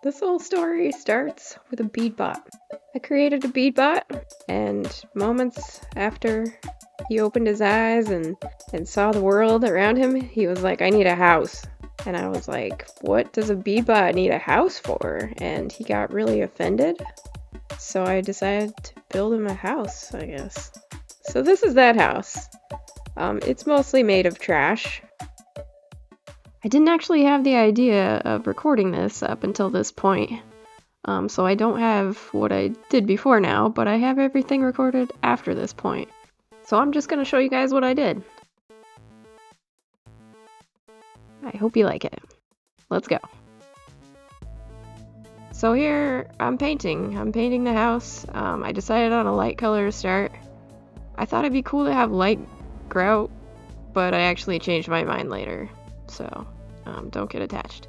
This whole story starts with a beadbot. I created a beadbot, and moments after he opened his eyes and saw the world around him, he was like, I need a house. And I was like, what does a beadbot need a house for? And he got really offended. So I decided to build him a house, I guess. So this is that house. It's mostly made of trash. I didn't actually have the idea of recording this up until this point. So I don't have what I did before now, but I have everything recorded after this point. So I'm just gonna show you guys what I did. I hope you like it. Let's go. So here I'm painting the house. I decided on a light color to start. I thought it'd be cool to have light grout, but I actually changed my mind later. So don't get attached.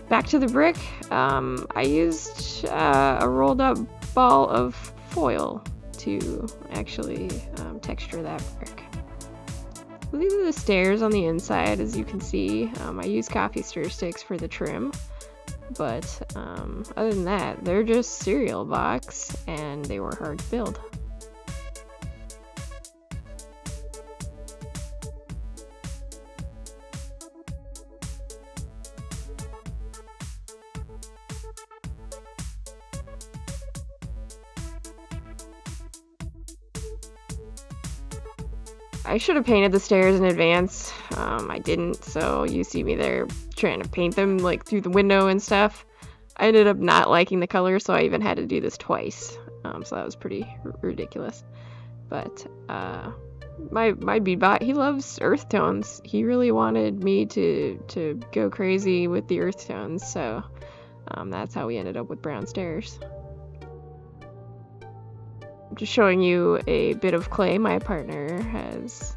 Back to the brick, I used a rolled up ball of foil to actually texture that brick. So these are the stairs on the inside, as you can see. I use coffee stir sticks for the trim, but other than that, they're just cereal box, and they were hard to build. I should have painted the stairs in advance. I didn't, so you see me there trying to paint them like through the window and stuff. I ended up not liking the color, so I even had to do this twice. So that was pretty ridiculous. But my beadbot, he loves earth tones. He really wanted me to go crazy with the earth tones, so that's how we ended up with brown stairs. Just showing you a bit of clay my partner has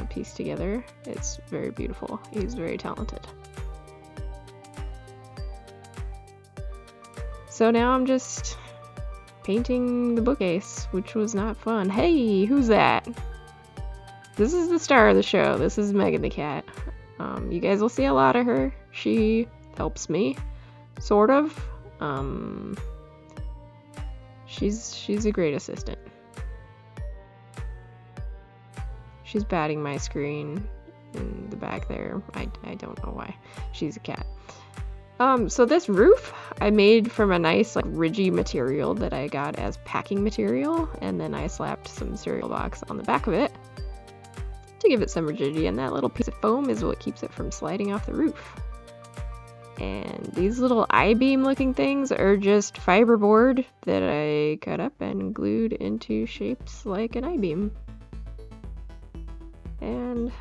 pieced together. It's very beautiful. He's very talented. So now I'm just painting the bookcase, which was not fun. Hey, who's that? This is the star of the show. This is Megan the cat. You guys will see a lot of her. She helps me, sort of. She's a great assistant. She's batting my screen in the back there. I don't know why. She's a cat. So this roof I made from a nice like ridgy material that I got as packing material, and then I slapped some cereal box on the back of it to give it some rigidity, and that little piece of foam is what keeps it from sliding off the roof. And these little I-beam looking things are just fiberboard that I cut up and glued into shapes like an I-beam. And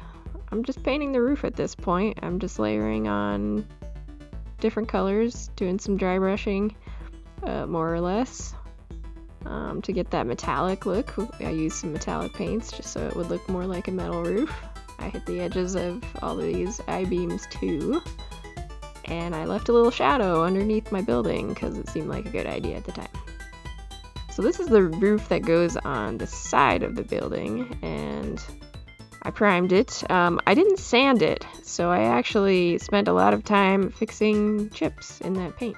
I'm just painting the roof at this point. I'm just layering on different colors, doing some dry brushing, more or less, to get that metallic look. I used some metallic paints just so it would look more like a metal roof. I hit the edges of all of these I-beams too. And I left a little shadow underneath my building because it seemed like a good idea at the time. So this is the roof that goes on the side of the building, and I primed it. I didn't sand it, so I actually spent a lot of time fixing chips in that paint.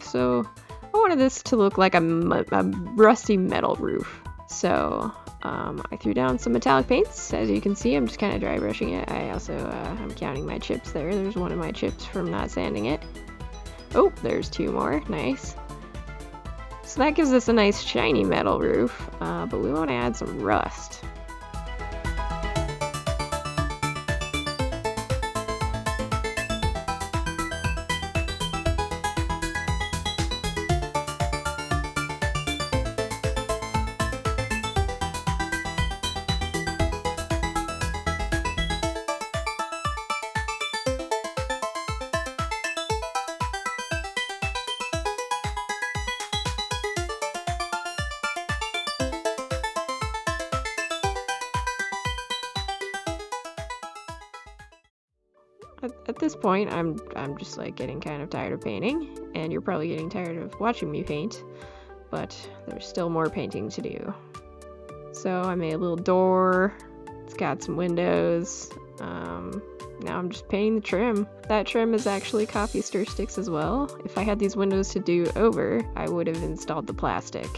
So I wanted this to look like a rusty metal roof. So I threw down some metallic paints. As you can see, I'm just kind of dry brushing it. I also, I'm counting my chips there. There's one of my chips from not sanding it. Oh, there's 2 more. Nice. So that gives us a nice shiny metal roof, but we want to add some rust. At this point, I'm just like getting kind of tired of painting, and you're probably getting tired of watching me paint, but there's still more painting to do. So I made a little door. It's got some windows. Now I'm just painting the trim. That trim is actually coffee stir sticks as well. If I had these windows to do over, I would have installed the plastic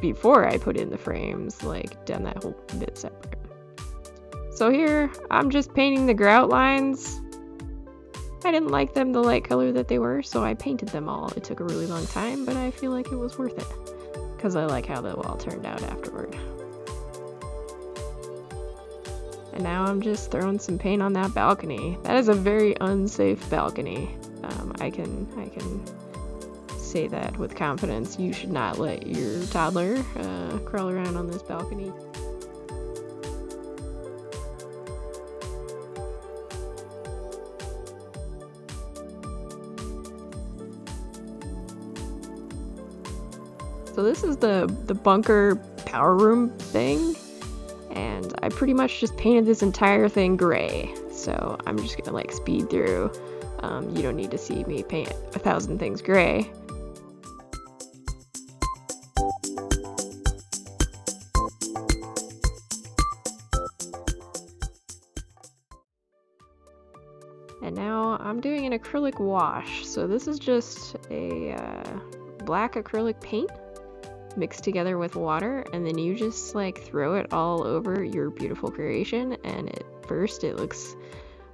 before I put in the frames, like done that whole bit separate. So here, I'm just painting the grout lines. I didn't like them the light color that they were, so I painted them all. It took a really long time, but I feel like it was worth it, because I like how the wall turned out afterward. And now I'm just throwing some paint on that balcony. That is a very unsafe balcony. I can say that with confidence. You should not let your toddler crawl around on this balcony. So this is the bunker power room thing, and I pretty much just painted this entire thing gray. So I'm just gonna like speed through. You don't need to see me paint 1,000 things gray. And now I'm doing an acrylic wash. So this is just a black acrylic paint mixed together with water, and then you just like throw it all over your beautiful creation, and at first it looks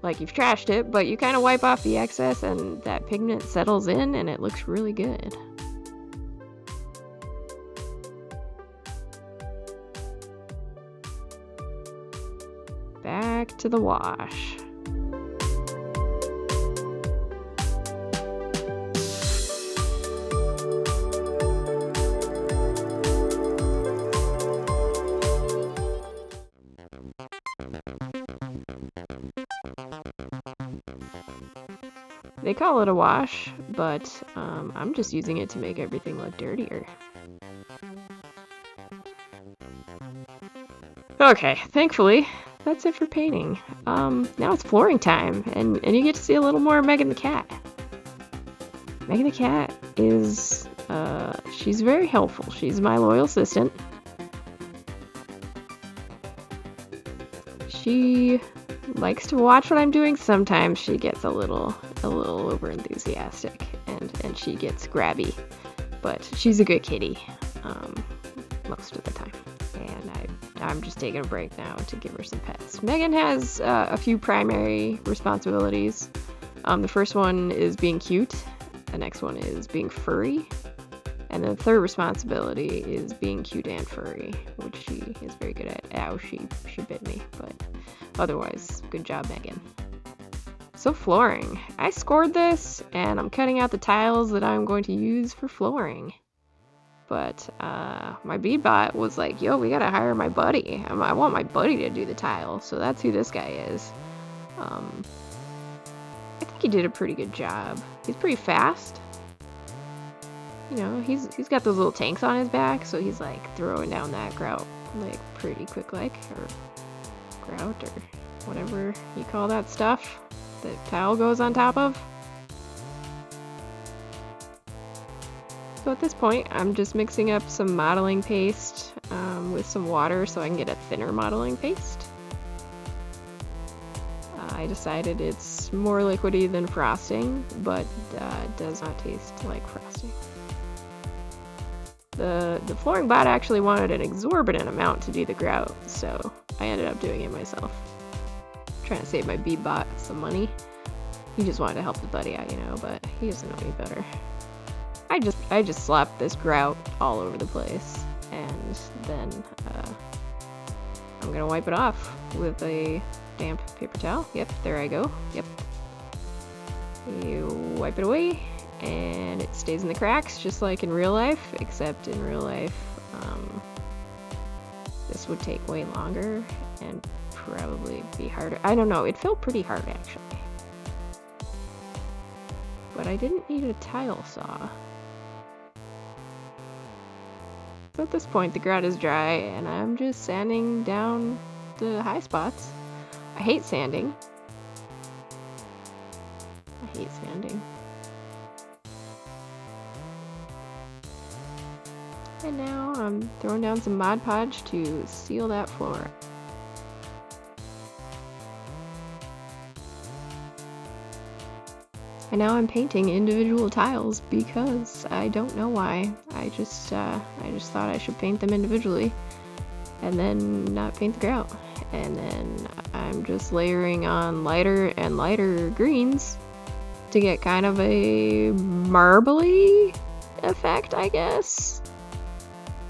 like you've trashed it, but you kind of wipe off the excess and that pigment settles in and it looks really good. Back to the wash. They call it a wash, but I'm just using it to make everything look dirtier. Okay, thankfully, that's it for painting. Now it's flooring time, and you get to see a little more of Megan the cat. Megan the cat is, she's very helpful. She's my loyal assistant. She likes to watch what I'm doing. Sometimes she gets a little over enthusiastic and she gets grabby, but she's a good kitty most of the time. And I'm just taking a break now to give her some pets. Megan has a few primary responsibilities. The first one is being cute. The next one is being furry. And the third responsibility is being cute and furry, which she is very good at. Ow, she bit me, but otherwise, good job, Megan. So flooring. I scored this, and I'm cutting out the tiles that I'm going to use for flooring. But my Beadbot was like, yo, we gotta hire my buddy. I want my buddy to do the tile, so that's who this guy is. I think he did a pretty good job. He's pretty fast. You know, he's got those little tanks on his back, so he's like throwing down that grout like pretty quick, like, or grout, or whatever you call that stuff that tile goes on top of. So at this point, I'm just mixing up some modeling paste with some water so I can get a thinner modeling paste. I decided it's more liquidy than frosting, but does not taste like frosting. The flooring bot actually wanted an exorbitant amount to do the grout, so I ended up doing it myself. Trying to save my Beadbot some money. He just wanted to help his buddy out, you know, but he doesn't know any better. I just slapped this grout all over the place, and then I'm gonna wipe it off with a damp paper towel. Yep, there I go. Yep. You wipe it away, and it stays in the cracks, just like in real life, except in real life, this would take way longer and probably be harder. I don't know, it felt pretty hard actually. But I didn't need a tile saw. So at this point, the grout is dry, and I'm just sanding down the high spots. I hate sanding. I hate sanding. And now I'm throwing down some Mod Podge to seal that floor. And now I'm painting individual tiles because I don't know why. I just thought I should paint them individually and then not paint the grout. And then I'm just layering on lighter and lighter greens to get kind of a marbly effect, I guess.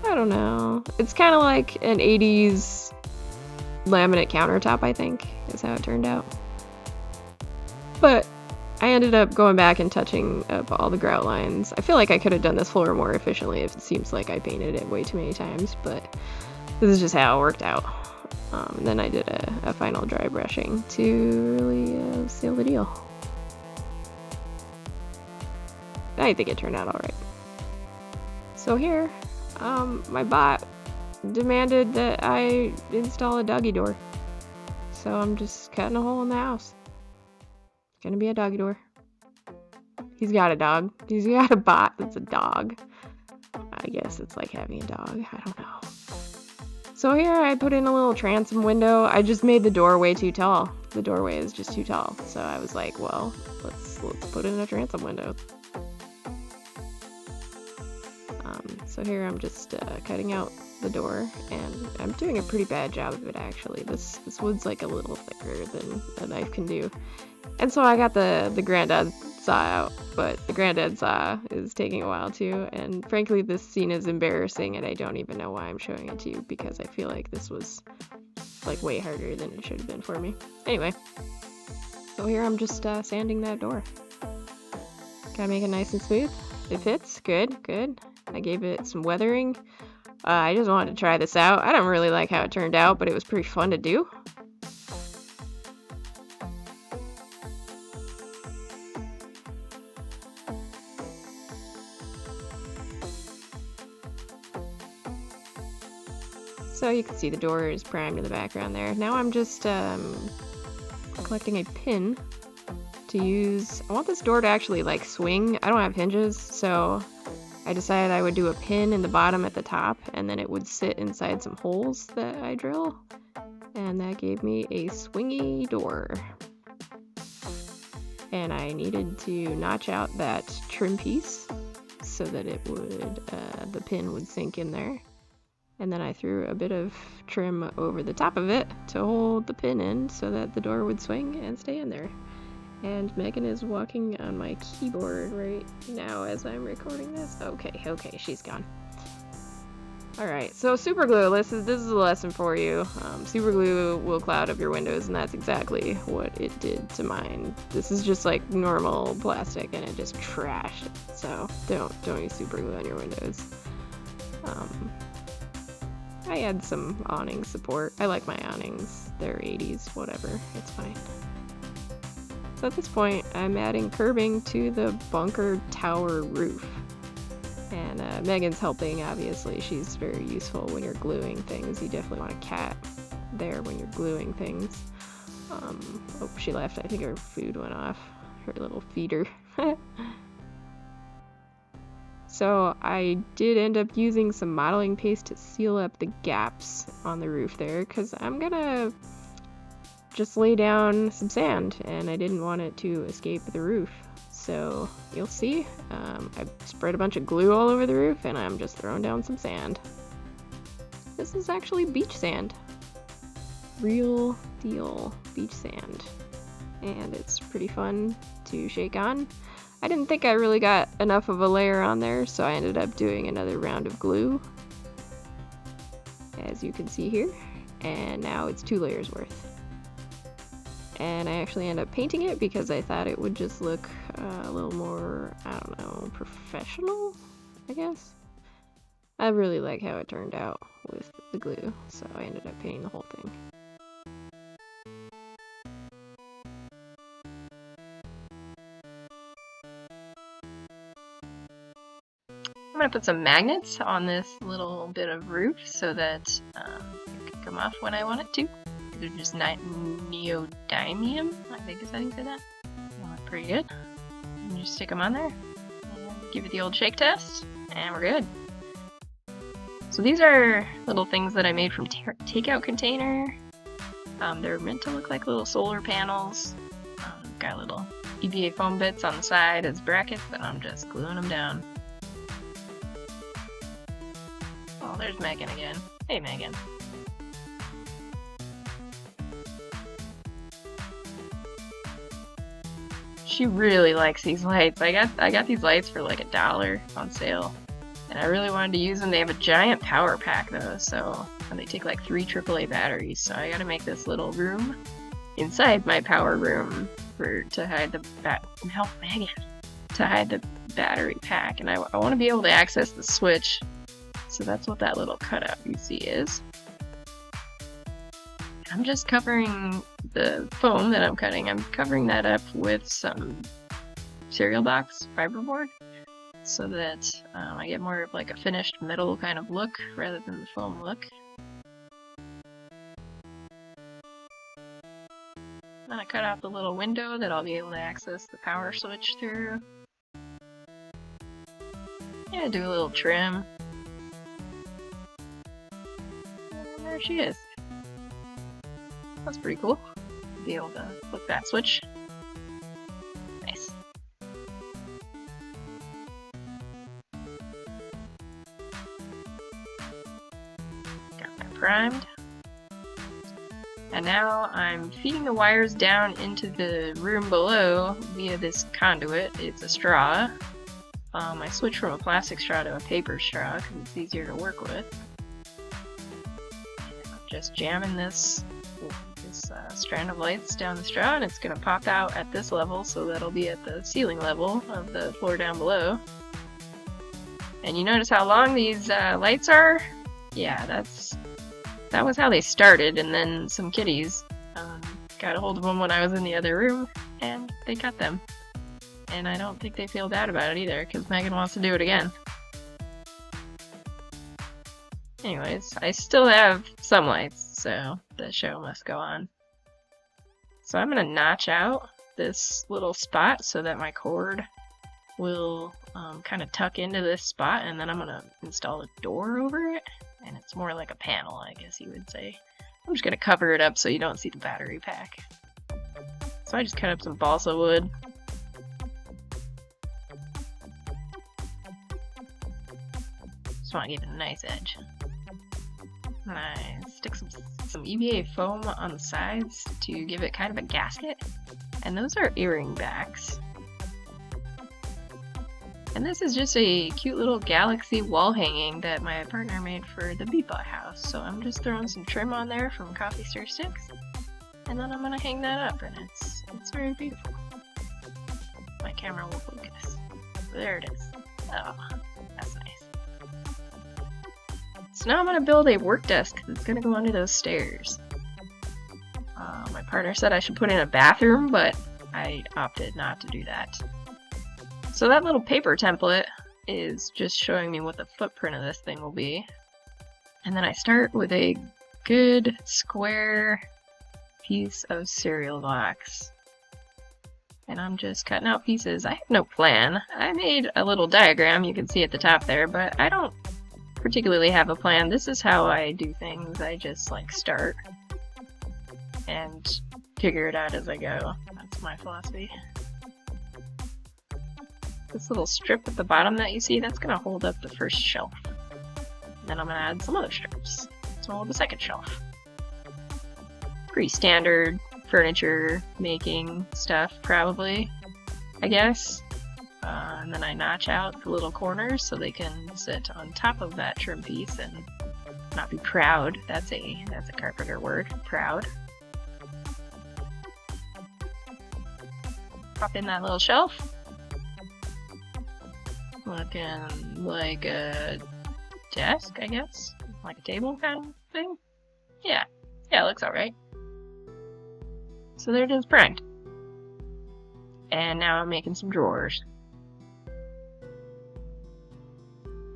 I don't know. It's kind of like an 80s laminate countertop, I think, is how it turned out. But I ended up going back and touching up all the grout lines. I feel like I could have done this floor more efficiently if it seems like I painted it way too many times, but this is just how it worked out. And then I did a final dry brushing to really seal the deal. I think it turned out alright. So here, my bot demanded that I install a doggy door. So I'm just cutting a hole in the house. Gonna be a doggy door. He's got a dog. He's got a bot that's a dog. I guess it's like having a dog. I don't know. So here I put in a little transom window. I just made the door way too tall. The doorway is just too tall. So I was like, well, let's put in a transom window. So here I'm just cutting out the door, and I'm doing a pretty bad job of it actually. This wood's like a little thicker than a knife can do. And so I got the granddad saw out, but the granddad saw is taking a while too, and frankly this scene is embarrassing and I don't even know why I'm showing it to you because I feel like this was like way harder than it should have been for me. Anyway, so here I'm just sanding that door. Gotta make it nice and smooth. It fits, good. I gave it some weathering. I just wanted to try this out. I don't really like how it turned out, but it was pretty fun to do. So you can see the door is primed in the background there. Now I'm just collecting a pin to use. I want this door to actually like swing. I don't have hinges, so I decided I would do a pin in the bottom at the top, and then it would sit inside some holes that I drill, and that gave me a swingy door. And I needed to notch out that trim piece so that it would, the pin would sink in there. And then I threw a bit of trim over the top of it to hold the pin in so that the door would swing and stay in there. And Megan is walking on my keyboard right now as I'm recording this. Okay, she's gone. Alright, so super glue, this is a lesson for you. Super glue will cloud up your windows, and that's exactly what it did to mine. This is just like normal plastic and it just trashed it. So don't use super glue on your windows. I had some awning support. I like my awnings. They're 80s, whatever, it's fine. So at this point, I'm adding curbing to the bunker tower roof. And Megan's helping, obviously. She's very useful when you're gluing things. You definitely want a cat there when you're gluing things. Oh, she left. I think her food went off. Her little feeder. So I did end up using some modeling paste to seal up the gaps on the roof there, because I'm gonna just lay down some sand, and I didn't want it to escape the roof. So you'll see, I spread a bunch of glue all over the roof, and I'm just throwing down some sand. This is actually beach sand. Real deal beach sand. and it's pretty fun to shake on. I didn't think I really got enough of a layer on there, so I ended up doing another round of glue, as you can see here, and now it's 2 layers worth. And I actually ended up painting it because I thought it would just look a little more, I don't know, professional, I guess. I really like how it turned out with the glue, so I ended up painting the whole thing. I'm going to put some magnets on this little bit of roof so that it can come off when I want it to. They're just neodymium, I think is how you say that. They look pretty good. And just stick them on there, and give it the old shake test, and we're good. So these are little things that I made from takeout container. They're meant to look like little solar panels. Got little EVA foam bits on the side as brackets, and I'm just gluing them down. Oh, there's Megan again. Hey, Megan. She really likes these lights. I got these lights for like $1 on sale, and I really wanted to use them. They have a giant power pack though, so and they take like 3 AAA batteries. So I got to make this little room inside my power room to hide the battery pack, and I want to be able to access the switch. So that's what that little cutout you see is. I'm just covering the foam that I'm cutting. I'm covering that up with some cereal box fiberboard so that I get more of like a finished metal kind of look rather than the foam look. Then I cut out the little window that I'll be able to access the power switch through. Yeah, do a little trim. And there she is. That's pretty cool. Be able to flip that switch. Nice. Got that primed. And now I'm feeding the wires down into the room below via this conduit. It's a straw. I switched from a plastic straw to a paper straw because it's easier to work with. I'm just jamming this strand of lights down the straw, and it's going to pop out at this level, so that'll be at the ceiling level of the floor down below. And you notice how long these lights are? Yeah, that was how they started, and then some kitties got a hold of them when I was in the other room, and they cut them. And I don't think they feel bad about it either, because Megan wants to do it again. Anyways, I still have some lights, so the show must go on. So I'm going to notch out this little spot so that my cord will kind of tuck into this spot, and then I'm going to install a door over it, and it's more like a panel, I guess you would say. I'm just going to cover it up so you don't see the battery pack. So I just cut up some balsa wood. Just want to give it a nice edge. And I stick some EVA foam on the sides to give it kind of a gasket. And those are earring backs. And this is just a cute little galaxy wall hanging that my partner made for the Beadbot house. So I'm just throwing some trim on there from coffee stir sticks. And then I'm going to hang that up, and it's very beautiful. My camera will focus. There it is. Oh, that's nice. So now I'm going to build a work desk that's going to go under those stairs. My partner said I should put in a bathroom, but I opted not to do that. So that little paper template is just showing me what the footprint of this thing will be. And then I start with a good square piece of cereal box. And I'm just cutting out pieces. I have no plan. I made a little diagram you can see at the top there, but I don't particularly have a plan. This is how I do things. I just like start and figure it out as I go. That's my philosophy. This little strip at the bottom that you see, that's going to hold up the first shelf. And then I'm going to add some other strips to hold the second shelf. Pretty standard furniture making stuff, probably, I guess. And then I notch out the little corners so they can sit on top of that trim piece and not be proud. That's a carpenter word, proud. Pop in that little shelf. Looking like a desk, I guess? Like a table kind of thing? Yeah, it looks alright. So there it is primed. And now I'm making some drawers.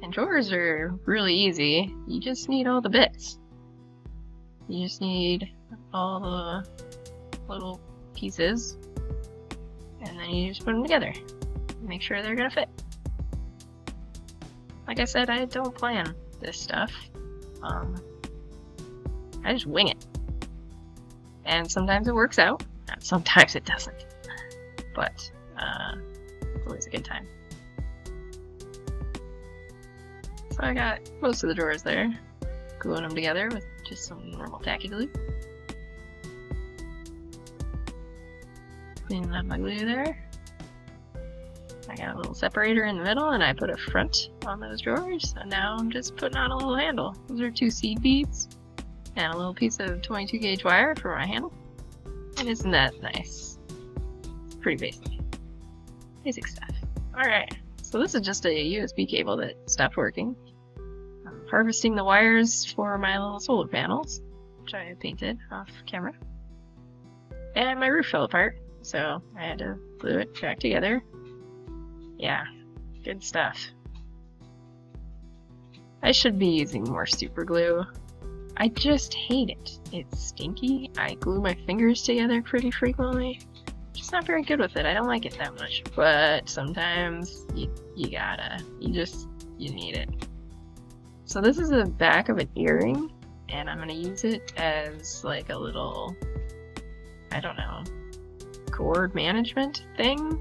And drawers are really easy. You just need all the bits. You just need all the little pieces, and then you just put them together. Make sure they're gonna fit. Like I said, I don't plan this stuff. I just wing it. And sometimes it works out, and sometimes it doesn't. But it's always a good time. So I got most of the drawers there, gluing them together with just some normal tacky glue. Cleaning up my glue there. I got a little separator in the middle, and I put a front on those drawers, and now I'm just putting on a little handle. Those are 2 seed beads and a little piece of 22 gauge wire for my handle. And isn't that nice? It's pretty basic. Basic stuff. Alright, so this is just a USB cable that stopped working. I'm harvesting the wires for my little solar panels, which I painted off camera. And my roof fell apart, so I had to glue it back together. Yeah, good stuff. I should be using more super glue. I just hate it. It's stinky. I glue my fingers together pretty frequently. Just not very good with it. I don't like it that much. But sometimes you need it. So this is the back of an earring, and I'm gonna use it as like a little, I don't know, cord management thing.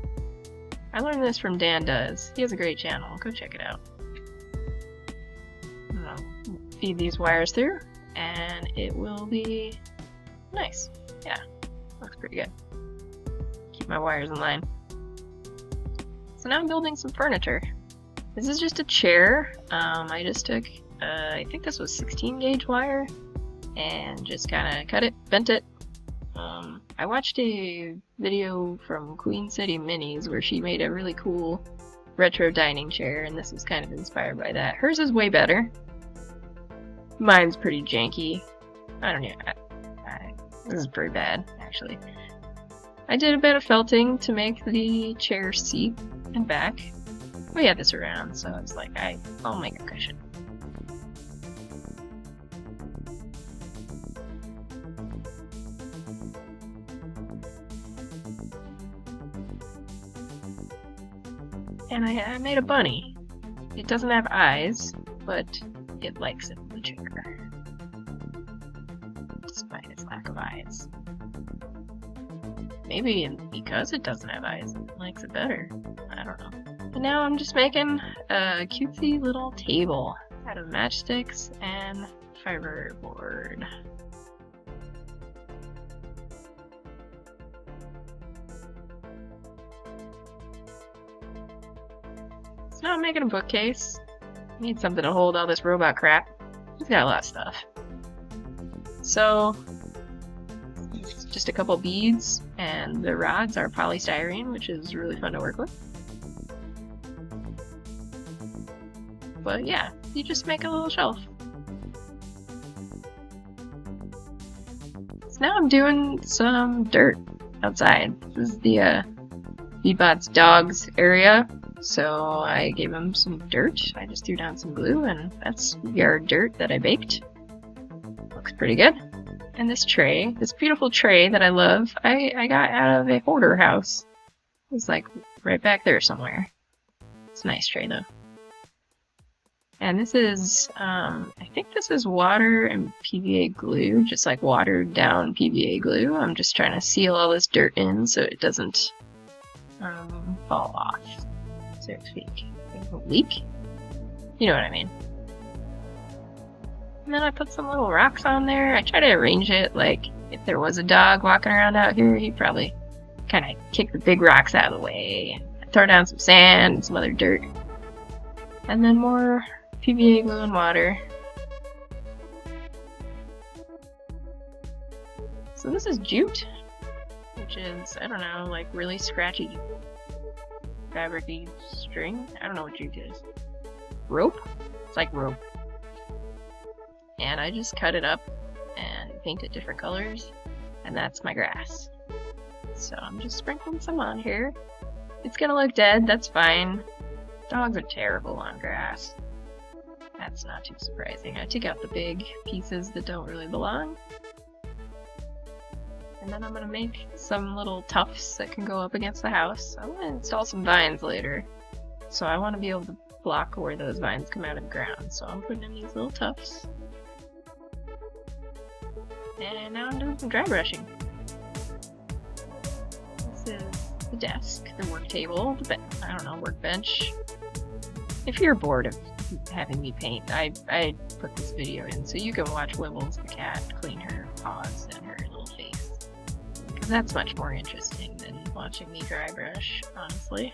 I learned this from Dan Does. He has a great channel. Go check it out. I'll feed these wires through, and it will be nice. Yeah, looks pretty good. Keep my wires in line. So now I'm building some furniture. This is just a chair. I just took, I think this was 16 gauge wire, and just kind of cut it, bent it. I watched a video from Queen City Minis where she made a really cool retro dining chair, and this was kind of inspired by that. Hers is way better. Mine's pretty janky. I don't know. This is pretty bad, actually. I did a bit of felting to make the chair seat and back. We had this around, so I was like, I'll make a cushion. And I made a bunny. It doesn't have eyes, but it likes it in the chair. Despite its lack of eyes. Maybe because it doesn't have eyes, it likes it better. I don't know. And now I'm just making a cutesy little table out of matchsticks and fiberboard. So now I'm making a bookcase. I need something to hold all this robot crap. He's got a lot of stuff. So, it's just a couple beads, and the rods are polystyrene, which is really fun to work with. But yeah, you just make a little shelf. So now I'm doing some dirt outside. This is the Beadbots dogs area. So I gave him some dirt. I just threw down some glue, and that's yard dirt that I baked. Looks pretty good. And this tray, this beautiful tray that I love, I got out of a hoarder house. It's like right back there somewhere. It's a nice tray though. And this is, I think this is water and PVA glue, just like watered down PVA glue. I'm just trying to seal all this dirt in so it doesn't fall off, so to speak. Leak? You know what I mean. And then I put some little rocks on there. I try to arrange it like if there was a dog walking around out here, he'd probably kind of kick the big rocks out of the way, throw down some sand and some other dirt, and then more PVA glue and water. So this is jute, which is, I don't know, like really scratchy fabricy string. I don't know what jute is. Rope? It's like rope. And I just cut it up and paint it different colors, and that's my grass. So I'm just sprinkling some on here. It's gonna look dead, that's fine. Dogs are terrible on grass. That's not too surprising. I take out the big pieces that don't really belong. And then I'm gonna make some little tufts that can go up against the house. I want to install some vines later, so I want to be able to block where those vines come out of the ground. So I'm putting in these little tufts. And now I'm doing some dry brushing. This is the desk, the work table, I don't know, workbench. If you're bored of having me paint, I put this video in so you can watch Wibbles the cat clean her paws and her little face. Because that's much more interesting than watching me dry brush, honestly.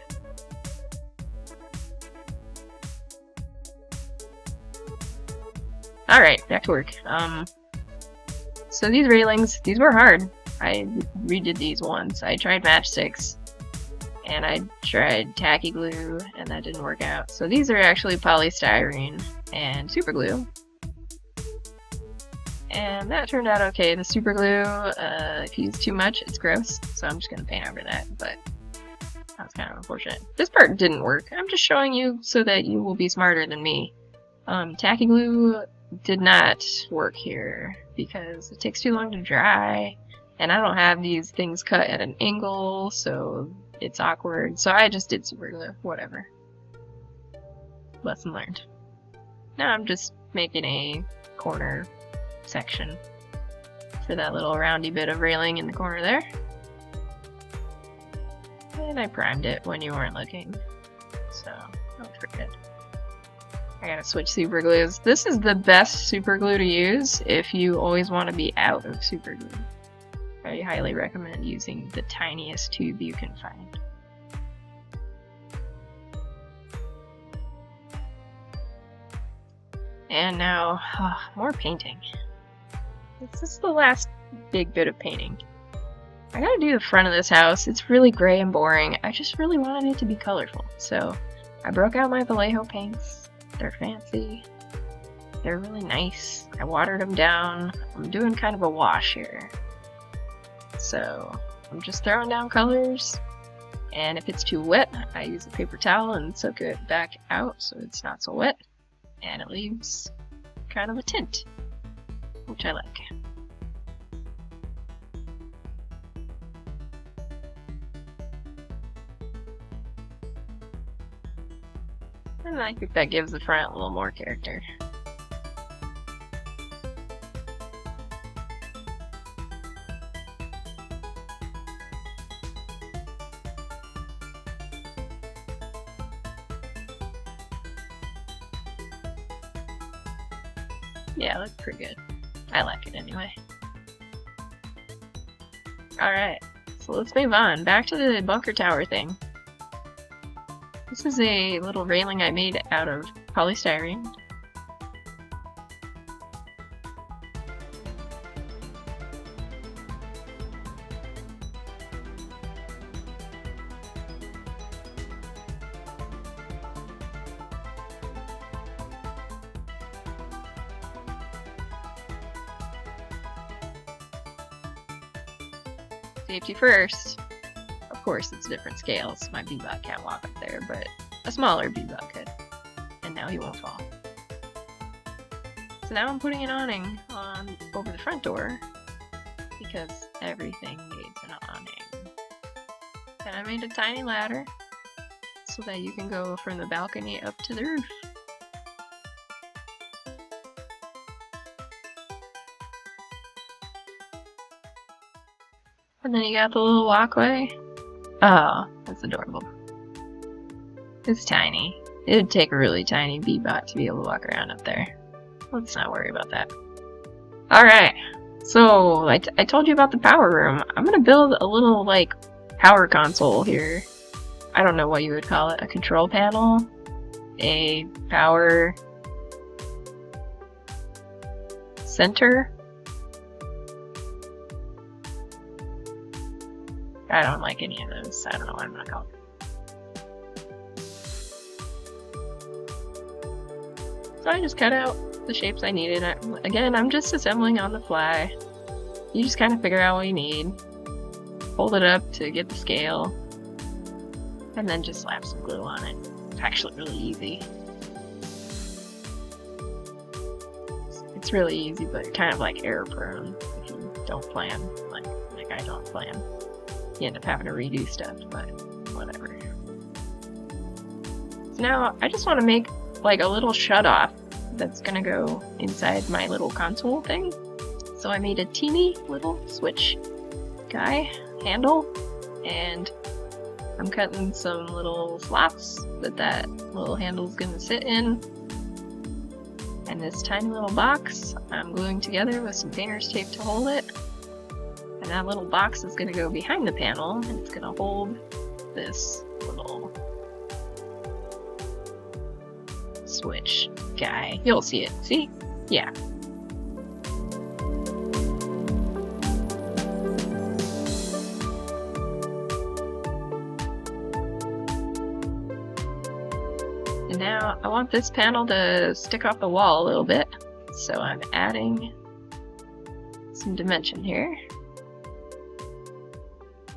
Alright, back to work. So these railings, these were hard. I redid these once. I tried matchsticks, and I tried tacky glue, and that didn't work out. So these are actually polystyrene and super glue. And that turned out okay. The super glue, if you use too much, it's gross, so I'm just gonna paint over that, but that's kind of unfortunate. This part didn't work. I'm just showing you so that you will be smarter than me. Tacky glue did not work here because it takes too long to dry, and I don't have these things cut at an angle, so it's awkward. So I just did super glue, whatever. Lesson learned. Now I'm just making a corner section for that little roundy bit of railing in the corner there. And I primed it when you weren't looking, so don't forget. I gotta switch super glues. This is the best super glue to use if you always want to be out of super glue. I highly recommend using the tiniest tube you can find. And now, more painting. This is the last big bit of painting. I gotta do the front of this house. It's really gray and boring. I just really wanted it to be colorful. So I broke out my Vallejo paints. They're fancy. They're really nice. I watered them down. I'm doing kind of a wash here. So I'm just throwing down colors. And if it's too wet, I use a paper towel and soak it back out so it's not so wet. And it leaves kind of a tint, which I like. And I think that gives the front a little more character. Yeah, it looks pretty good. I like it anyway. Alright, so let's move on. Back to the bunker tower thing. This is a little railing I made out of polystyrene. Safety first. Of course, it's different scales. My beadbot can't walk up there, but a smaller beadbot could. And now he won't fall. So now I'm putting an awning on over the front door because everything needs an awning. And I made a tiny ladder so that you can go from the balcony up to the roof. And then you got the little walkway. Oh, that's adorable. It's tiny. It'd take a really tiny beadbot to be able to walk around up there. Let's not worry about that. Alright, So, I told you about the power room. I'm gonna build a little, like, power console here. I don't know what you would call it. A control panel? A power center? I don't like any of those. I don't know what I'm gonna call it. So I just cut out the shapes I needed. Again, I'm just assembling on the fly. You just kind of figure out what you need, fold it up to get the scale, and then just slap some glue on it. It's actually really easy. It's really easy, but kind of like error prone if you don't plan, like I don't plan. You end up having to redo stuff, but whatever. So now I just want to make like a little shut off that's gonna go inside my little console thing. So I made a teeny little switch guy handle, and I'm cutting some little slots that little handle's gonna sit in. And this tiny little box I'm gluing together with some painter's tape to hold it. And that little box is gonna go behind the panel, and it's gonna hold this little switch guy. You'll see it. See? Yeah. And now I want this panel to stick off the wall a little bit, so I'm adding some dimension here.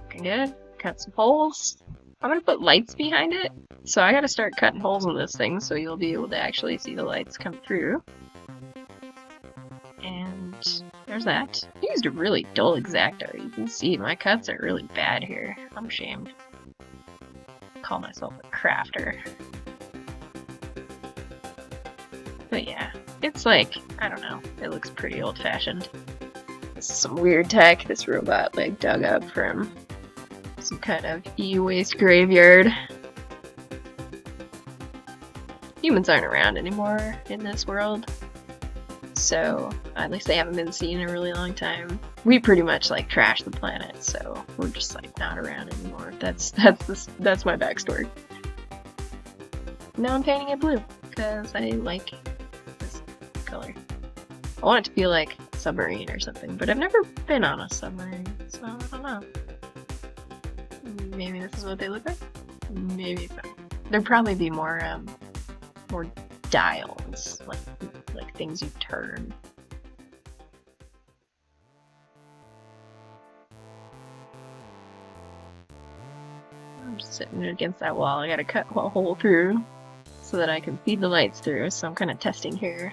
Looking good. Cut some holes. I'm gonna put lights behind it, so I gotta start cutting holes in this thing so you'll be able to actually see the lights come through. And there's that. I used a really dull X-Acto. You can see my cuts are really bad here. I'm ashamed. I call myself a crafter. But yeah, it's like, I don't know, it looks pretty old-fashioned. This is some weird tech this robot like dug up from some kind of e-waste graveyard. Humans aren't around anymore in this world, so at least they haven't been seen in a really long time. We pretty much like trash the planet, so we're just like not around anymore. That's my backstory. Now I'm painting it blue because I like this color. I want it to feel like a submarine or something, but I've never been on a submarine, so I don't know. Maybe this is what they look like? Maybe not. There'd probably be more dials, like things you turn. I'm just sitting against that wall. I gotta cut a hole through so that I can feed the lights through, so I'm kind of testing here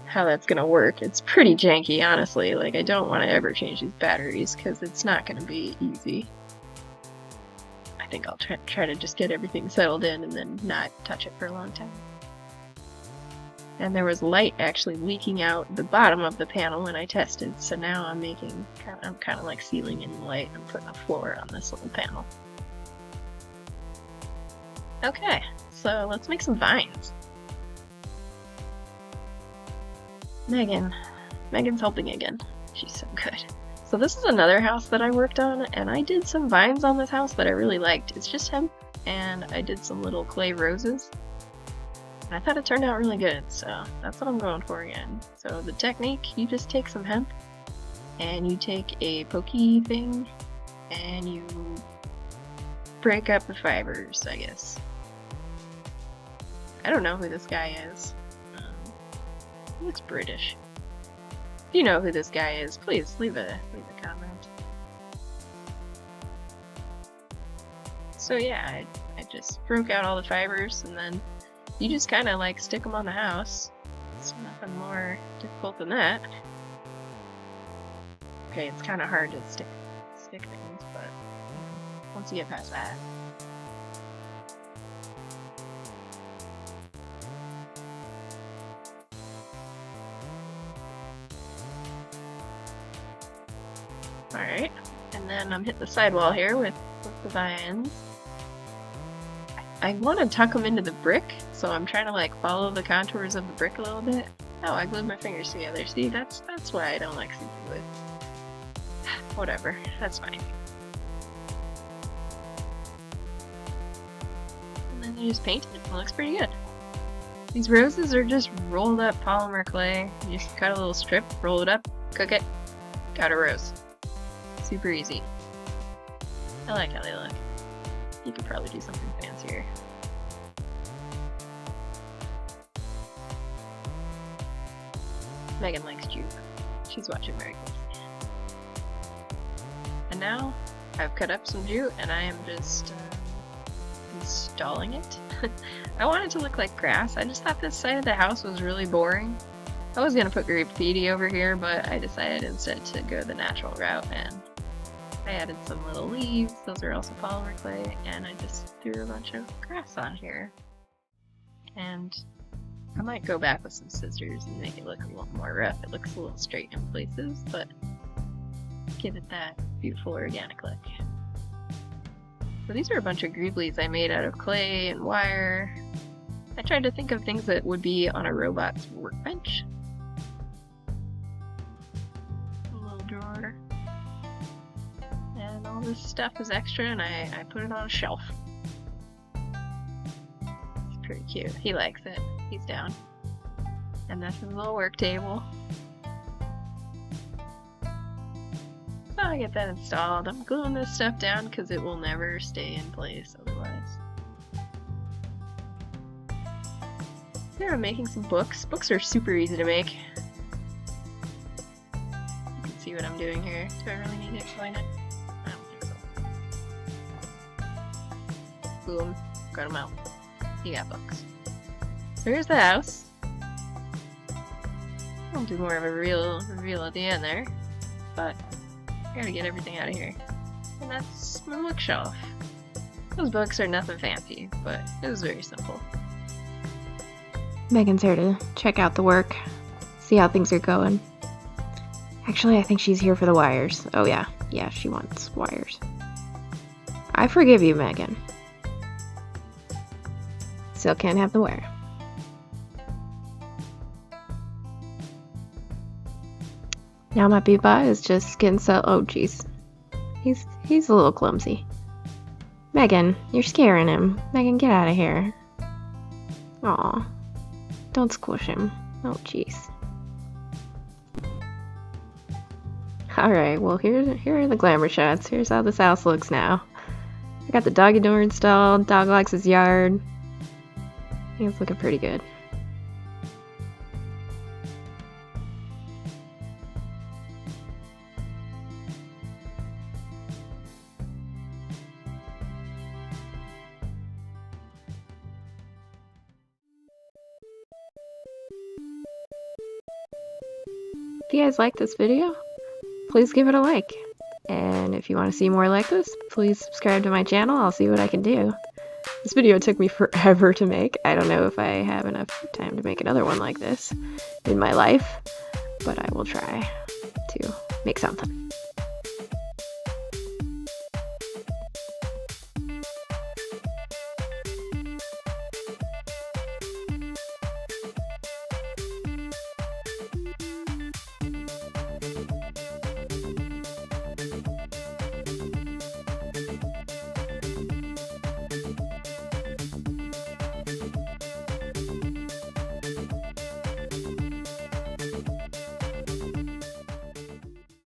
how that's gonna work. It's pretty janky, honestly. Like, I don't want to ever change these batteries because it's not gonna be easy. I think I'll try to just get everything settled in and then not touch it for a long time. And there was light actually leaking out the bottom of the panel when I tested, so now I'm kind of like sealing in the light and putting a floor on this little panel. Okay, so let's make some vines. Megan's helping again. She's so good. So this is another house that I worked on, and I did some vines on this house that I really liked. It's just hemp, and I did some little clay roses. And I thought it turned out really good, so that's what I'm going for again. So the technique, you just take some hemp, and you take a pokey thing, and you break up the fibers, I guess. I don't know who this guy is. He looks British. If you know who this guy is, please leave a comment. So yeah, I just broke out all the fibers, and then you just kind of like stick them on the house. It's nothing more difficult than that. Okay, it's kind of hard to stick things, but once you get past that. Alright, and then I'm hitting the sidewall here with the vines. I want to tuck them into the brick, so I'm trying to like follow the contours of the brick a little bit. Oh, I glued my fingers together. See, that's why I don't like super glue. Whatever, that's fine. And then you just paint it. It looks pretty good. These roses are just rolled up polymer clay. You just cut a little strip, roll it up, cook it, got a rose. Super easy. I like how they look. You could probably do something fancier. Megan likes jute. She's watching very closely. And now I've cut up some jute and I am just installing it. I want it to look like grass. I just thought this side of the house was really boring. I was gonna put graffiti over here, but I decided instead to go the natural route and I added some little leaves. Those are also polymer clay, and I just threw a bunch of grass on here. And I might go back with some scissors and make it look a little more rough. It looks a little straight in places, but give it that beautiful organic look. So these are a bunch of greeblies I made out of clay and wire. I tried to think of things that would be on a robot's workbench. A little drawer. And all this stuff is extra and I put it on a shelf. It's pretty cute. He likes it. He's down. And that's his little work table. So I get that installed. I'm gluing this stuff down because it will never stay in place otherwise. Here I'm making some books. Books are super easy to make. You can see what I'm doing here. Do I really need to explain it? I don't think so. Glue them, cut them out. You got books. So here's the house. I'll do more of a reveal at the end there, but I gotta get everything out of here. And that's my bookshelf. Those books are nothing fancy, but it was very simple. Megan's here to check out the work, see how things are going. Actually, I think she's here for the wires. Oh yeah, she wants wires. I forgive you, Megan. Still can't have the wire. Now my beadbot is just getting so. Oh jeez, he's a little clumsy. Megan, you're scaring him. Megan, get out of here. Aw, don't squish him. Oh jeez. All right, well here are the glamour shots. Here's how this house looks now. I got the doggy door installed. Dog likes his yard. I think it's looking pretty good. If you guys like this video, please give it a like. And if you want to see more like this, please subscribe to my channel. I'll see what I can do. This video took me forever to make. I don't know if I have enough time to make another one like this in my life, but I will try to make something.